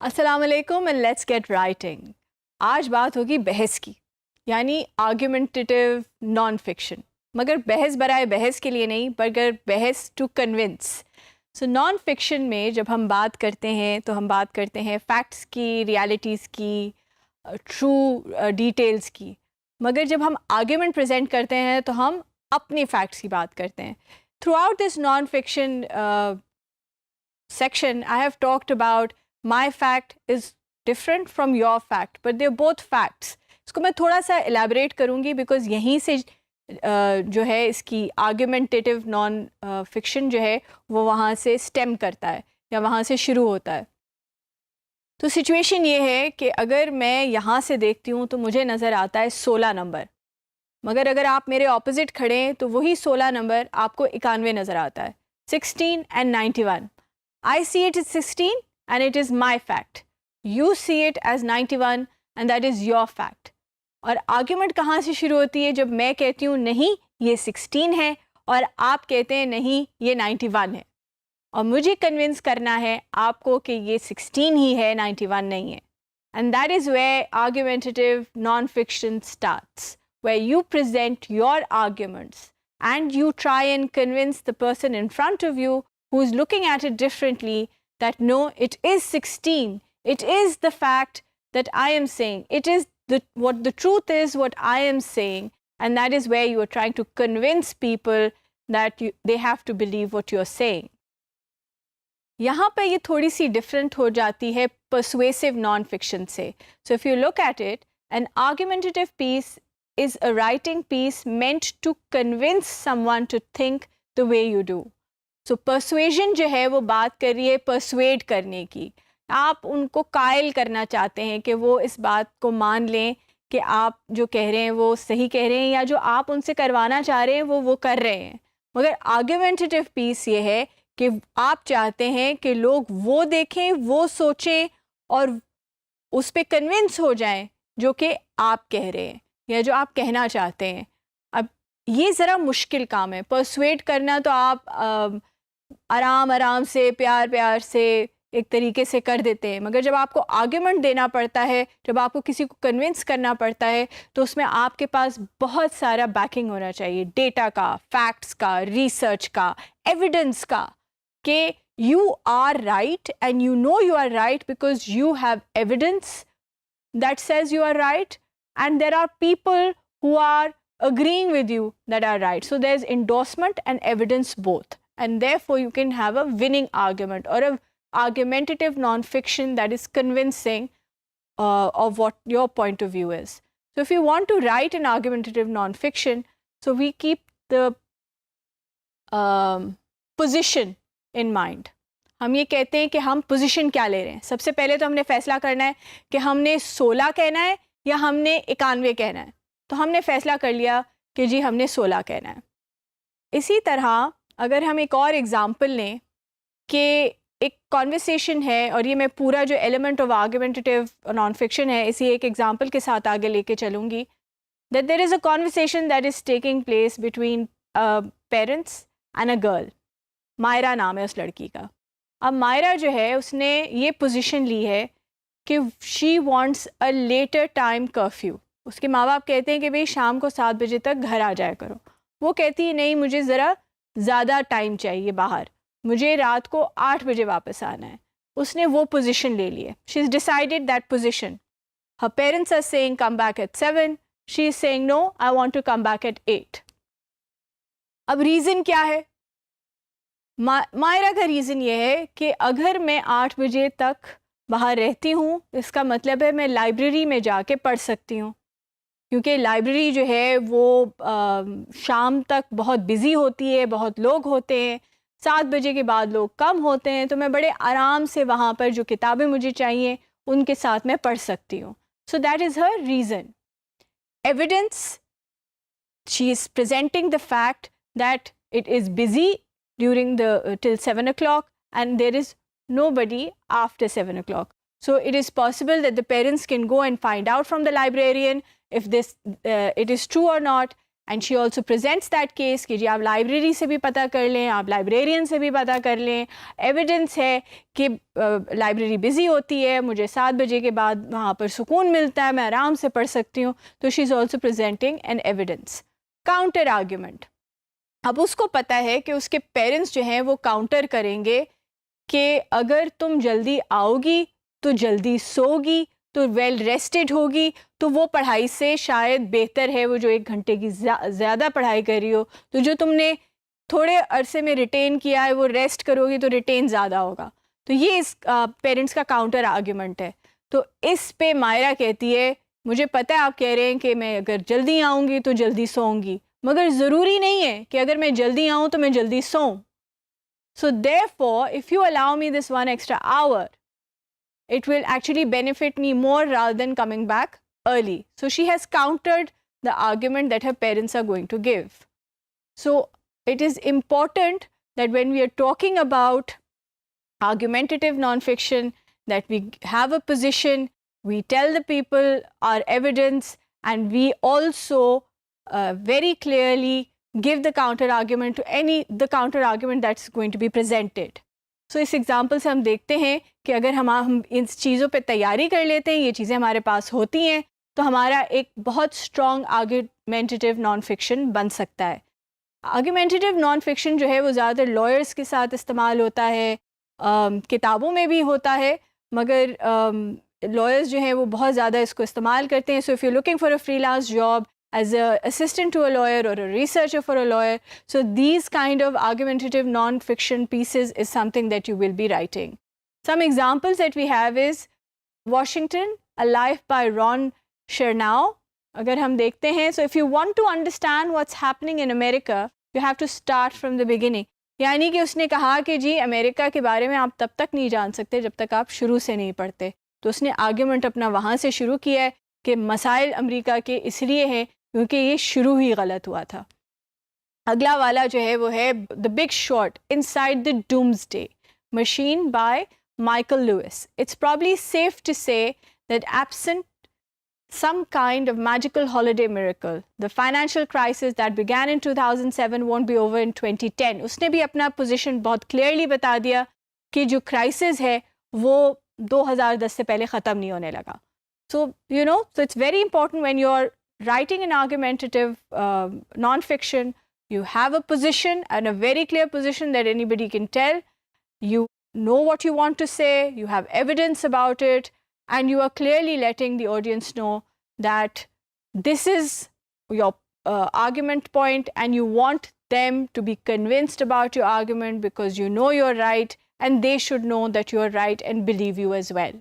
अस्सलाम वालेकुम and let's get writing. आज बात होगी बहस की, यानी आर्ग्यूमेंटेटिव नॉन फिक्शन, मगर बहस बराए बहस के लिए नहीं, मगर बहस to convince. So non fiction में जब हम बात करते हैं तो हम बात करते हैं फैक्ट्स की, रियलिटीज़ की, ट्रू डिटेल्स की। मगर जब हम आर्ग्यूमेंट प्रेजेंट करते हैं तो हम अपने फैक्ट्स की बात करते हैं। Through out this non fiction section, I have talked about my fact is different from your fact, but they're both facts. इसको मैं थोड़ा सा elaborate करूँगी because यहीं से जो है इसकी argumentative non fiction जो है वो वहाँ से stem करता है या वहाँ से शुरू होता है। तो सिचुएशन ये है कि अगर मैं यहाँ से देखती हूँ तो मुझे नज़र आता है 16 नंबर, मगर अगर आप मेरे ऑपोजिट खड़े हैं तो वही 16 नंबर आपको 91 नज़र आता है, 16 and 91. I see it as 16 and it is my fact. You see it as 91 and that is your fact. और आर्ग्यूमेंट कहाँ से शुरू होती है? जब मैं कहती हूँ नहीं ये 16 है और आप कहते हैं नहीं ये 91 है, और मुझे कन्विंस करना है आपको कि ये 16 ही है, 91 नहीं है. And that is where argumentative non-fiction starts, where you present your arguments and you try and convince the person in front of you who is looking at it differently that no, it is 16. It is the fact that I am saying. It is what the truth is, what I am saying. And that is where you are trying to convince people that they have to believe what you are saying. यहाँ पे ये थोड़ी सी different हो जाती है persuasive non-fiction से. So if you look at it, an argumentative piece is a writing piece meant to convince someone to think the way you do. So persuasion जो है वो बात कर रही है persuade करने की. आप उनको कायल करना चाहते हैं कि वो इस बात को मान लें कि आप जो कह रहे हैं वो सही कह रहे हैं, या जो आप उनसे करवाना चाह रहे हैं वो कर रहे हैं. मगर आर्ग्यूमेंटेटिव पीस ये है कि आप चाहते हैं कि लोग वो देखें, वो सोचें और उस पर कन्विंस हो जाएं जो कि आप कह रहे हैं या जो आप कहना चाहते हैं. अब ये ज़रा मुश्किल काम है. परसुएड करना तो आप आराम आराम से, प्यार प्यार से एक तरीके से कर देते हैं, मगर जब आपको आर्ग्यूमेंट देना पड़ता है, जब आपको किसी को कन्विंस करना पड़ता है, तो उसमें आपके पास बहुत सारा बैकिंग होना चाहिए, डेटा का, फैक्ट्स का, रिसर्च का, एविडेंस का, कि you are right and you know you are right because you have evidence that says you are right, and there are people who are agreeing with you that are right. So there's endorsement and evidence both, and therefore you can have a winning argument or a argumentative non-fiction that is convincing of what your point of view is. So if you want to write an argumentative non-fiction, so we keep the position in mind. हम ये कहते हैं कि हम position क्या ले रहे हैं. सबसे पहले तो हमने फैसला करना है कि हमने 16 कहना है या हमने 91 कहना है. तो हमने फैसला कर लिया कि जी हमने 16 कहना है. इसी तरह अगर हम एक और एग्ज़ाम्पल लें कि एक कॉन्वर्सेशन है, और ये मैं पूरा जो element of argumentative non fiction है इसी एक एग्ज़ाम्पल के साथ आगे लेके चलूँगी. That there is a conversation that is taking place between parents and a girl. Myra नाम है उस लड़की का. अब मायरा जो है उसने ये पोजीशन ली है कि she wants a later time curfew. उसके माँ बाप कहते हैं कि भाई शाम को 7 बजे तक घर आ जाया करो. वो कहती है नहीं, मुझे ज़रा ज़्यादा टाइम चाहिए बाहर, मुझे रात को 8 बजे वापस आना है. उसने वो पोजीशन ले ली है. She is decided that position. Her parents are saying come back at 7. She is saying no, I want to come back at 8. अब रीज़न क्या है? मायरा का रीज़न ये है कि अगर मैं 8 बजे तक बाहर रहती हूँ, इसका मतलब है मैं लाइब्रेरी में जाके पढ़ सकती हूँ, क्योंकि लाइब्रेरी जो है वो शाम तक बहुत बिज़ी होती है, बहुत लोग होते हैं. 7 बजे के बाद लोग कम होते हैं, तो मैं बड़े आराम से वहाँ पर जो किताबें मुझे चाहिए उनके साथ मैं पढ़ सकती हूँ. So that is her reason. Evidence, she is presenting the fact that it is busy during the till 7 o'clock and there is nobody after 7 o'clock. So it is possible that the parents can go and find out from the librarian if this it is true or not, and she also presents that case कि जी आप library से भी पता कर लें, आप librarian से भी पता कर लें, एविडेंस है कि लाइब्रेरी बिज़ी होती है, मुझे 7 बजे के बाद वहाँ पर सुकून मिलता है, मैं आराम से पढ़ सकती हूँ. तो she is also presenting an evidence. Counter argument, अब उसको पता है कि उसके पेरेंट्स जो हैं वो काउंटर करेंगे कि अगर तुम जल्दी आओगी तो जल्दी सोगी तो वेल रेस्टेड होगी, तो वो पढ़ाई से शायद बेहतर है वो जो 1 घंटे की ज़्यादा पढ़ाई कर रही हो. तो जो तुमने थोड़े अरसे में रिटेन किया है वो रेस्ट करोगी तो रिटेन ज़्यादा होगा. तो ये इस पेरेंट्स का काउंटर आर्ग्यूमेंट है. तो इस पे मायरा कहती है मुझे पता है आप कह रहे हैं कि मैं अगर जल्दी आऊँगी तो जल्दी सोऊंगी, मगर ज़रूरी नहीं है कि अगर मैं जल्दी आऊँ तो मैं जल्दी सोऊं. So therefore, if you allow me this 1 extra hour, it will actually benefit me more rather than coming back early. So she has countered the argument that her parents are going to give. So it is important that when we are talking about argumentative nonfiction, that we have a position, we tell the people our evidence, and we also very clearly give the counter argument to the counter argument that's going to be presented. So इस example से हम देखते हैं कि अगर हम इन चीज़ों पे तैयारी कर लेते हैं, ये चीज़ें हमारे पास होती हैं, तो हमारा एक बहुत स्ट्रॉन्ग आर्ग्यूमेंटेटिव नॉन फिक्शन बन सकता है. आर्ग्यूमेंटेटिव नॉन फिक्शन जो है वो ज़्यादातर लॉयर्स के साथ इस्तेमाल होता है, किताबों में भी होता है, मगर लॉयर्स जो हैं वो बहुत ज़्यादा इसको इस्तेमाल करते हैं. So if you looking for a freelance job as an assistant to a lawyer or a researcher for a lawyer, so these kind of argumentative non-fiction pieces is something that you will be writing. Some examples that we have is Washington, A Life by Ron Chernow. अगर हम देखते हैं, so if you want to understand what's happening in America, you have to start from the beginning. यानी कि उसने कहा कि जी America के बारे में आप तब तक नहीं जान सकते जब तक आप शुरू से नहीं पढ़ते. तो उसने आर्ग्यूमेंट अपना वहाँ से शुरू किया है कि मसाइल अमेरिका के इसलिए हैं क्योंकि ये शुरू ही गलत हुआ था. अगला वाला जो है वो है the big short, inside the doomsday machine by Michael Lewis. It's probably safe to say that absent some kind of magical holiday miracle, the financial crisis that began in 2007 won't be over in 2010. उसने भी अपना position बहुत clearly बता दिया कि जो crisis है वो 2010 से पहले ख़त्म नहीं होने लगा. So you know, so it's very important when you're writing an argumentative non-fiction, you have a position and a very clear position that anybody can tell. You know what you want to say, you have evidence about it, and you are clearly letting the audience know that this is your argument point and you want them to be convinced about your argument because you know you're right and they should know that you're right and believe you as well.